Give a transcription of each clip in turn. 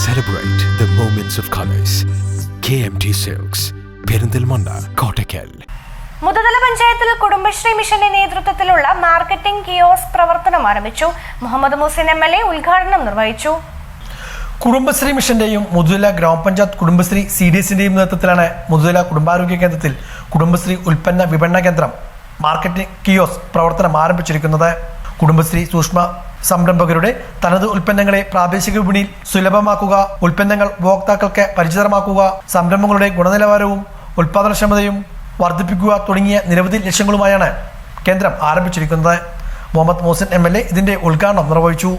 Celebrate the moments of colors. KMT Silks, Perindalmanda, Kottakkal. മുതതല പഞ്ചായത്തിൽ കുടുംബശ്രീ മിഷന്റെ നേതൃത്വത്തിലുള്ള മാർക്കറ്റിംഗ് കിയോസ്ക് പ്രവർത്തനം ആരംഭിച്ചു. മുഹമ്മദ് മുഹസിൻ MLA ഉദ്ഘാടനം നിർവഹിച്ചു. കുടുംബശ്രീ മിഷന്റെയും മുതതല ഗ്രാമപഞ്ചായത്ത് കുടുംബശ്രീ CDSന്റെയും നേതൃത്വത്തിലാണ് മുതതല കുടുംബാരോഗ്യ കേന്ദ്രത്തിൽ കുടുംബശ്രീ ഉൽപ്പന്ന വിപണന കേന്ദ്രം മാർക്കറ്റിംഗ് കിയോസ്ക് പ്രവർത്തനം ആരംഭിച്ചിരിക്കുന്നത്. കുടുംബശ്രീ സൂക്ഷ്മ സംരംഭകരുടെ തനത് ഉൽപ്പന്നങ്ങളെ പ്രാദേശിക വിപണിയിൽ സുലഭമാക്കുക, ഉൽപ്പന്നങ്ങൾ ഉപഭോക്താക്കൾക്ക് പരിചിതമാക്കുക, സംരംഭങ്ങളുടെ ഗുണനിലവാരവും ഉൽപാദനക്ഷമതയും വർദ്ധിപ്പിക്കുക തുടങ്ങിയ നിരവധി ലക്ഷ്യങ്ങളുമായാണ് കേന്ദ്രം ആരംഭിച്ചിരിക്കുന്നത്. മുഹമ്മദ് മുഹസിൻ MLA ഇതിന്റെ ഉദ്ഘാടനം നിർവഹിച്ചു.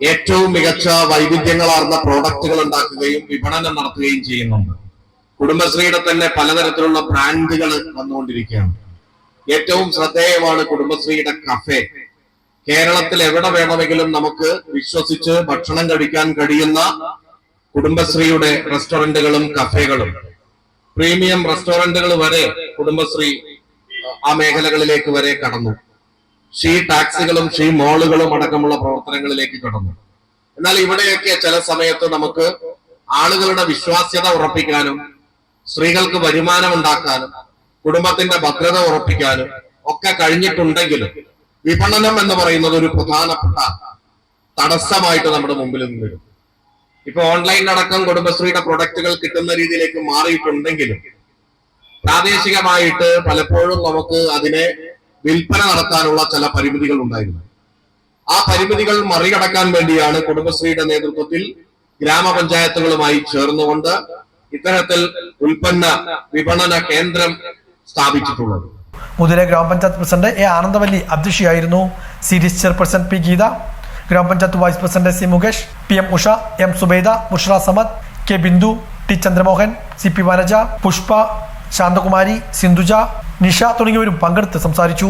ഏറ്റവും മികച്ച വൈവിധ്യങ്ങളാർന്ന പ്രോഡക്റ്റുകൾ ഉണ്ടാക്കുകയും വിപണനം നടത്തുകയും ചെയ്യുന്നുണ്ട്. കുടുംബശ്രീയുടെ തന്നെ പലതരത്തിലുള്ള ബ്രാൻഡുകൾ വന്നുകൊണ്ടിരിക്കുകയാണ്. ഏറ്റവും ശ്രദ്ധേയമാണ് കുടുംബശ്രീയുടെ കഫേ. കേരളത്തിൽ എവിടെ വേണമെങ്കിലും നമുക്ക് വിശ്വസിച്ച് ഭക്ഷണം കഴിക്കാൻ കഴിയുന്ന കുടുംബശ്രീയുടെ റെസ്റ്റോറന്റുകളും കഫേകളും, പ്രീമിയം റെസ്റ്റോറന്റുകൾ വരെ കുടുംബശ്രീ ആ മേഖലകളിലേക്ക് വരെ കടന്നു. ഷീ ടാക്സികളും ഷീ മോളുകളും അടക്കമുള്ള പ്രവർത്തനങ്ങളിലേക്ക് കടന്നു. എന്നാൽ ഇവിടെയൊക്കെ ചില സമയത്ത് നമുക്ക് ആളുകളുടെ വിശ്വാസ്യത ഉറപ്പിക്കാനും സ്ത്രീകൾക്ക് വരുമാനം ഉണ്ടാക്കാനും കുടുംബത്തിന്റെ ഭദ്രത ഉറപ്പിക്കാനും ഒക്കെ കഴിഞ്ഞിട്ടുണ്ടെങ്കിലും വിപണനം എന്ന് പറയുന്നത് ഒരു പ്രധാനപ്പെട്ട തടസ്സമായിട്ട് നമ്മുടെ മുമ്പിൽ വരും. ഇപ്പൊ ഓൺലൈൻ അടക്കം കുടുംബശ്രീയുടെ പ്രൊഡക്റ്റുകൾ കിട്ടുന്ന രീതിയിലേക്ക് മാറിയിട്ടുണ്ടെങ്കിലും പ്രാദേശികമായിട്ട് പലപ്പോഴും നമുക്ക് അതിനെ വിൽപ്പന നടത്താനുള്ള ചില പരിമിതികൾ ഉണ്ടായിരുന്നു. ആ പരിമിതികൾ മറികടക്കാൻ വേണ്ടിയാണ് കുടുംബശ്രീയുടെ നേതൃത്വത്തിൽ ഗ്രാമപഞ്ചായത്തുകളുമായി ചേർന്നുകൊണ്ട് ഇത്തരത്തിൽ ഉൽപ്പന്ന വിപണന കേന്ദ്രം സ്ഥാപിച്ചിട്ടുള്ളത്. മുതല ഗ്രാമപഞ്ചായത്ത് പ്രസിഡന്റ് A ആനന്ദവല്ലി അധ്യക്ഷയായിരുന്നു. CDS ചെയർപേഴ്സൺ P ഗീത, ഗ്രാമപഞ്ചായത്ത് vice president C Mukesh, PM Usha, M Subaida, Bushra Samad, K Bindu, T Chandramohan, CP Vanaja, Pushpa, Santhakumari, Sindhuja, Nisha തുടങ്ങിയവരും പങ്കെടുത്ത് സംസാരിച്ചു.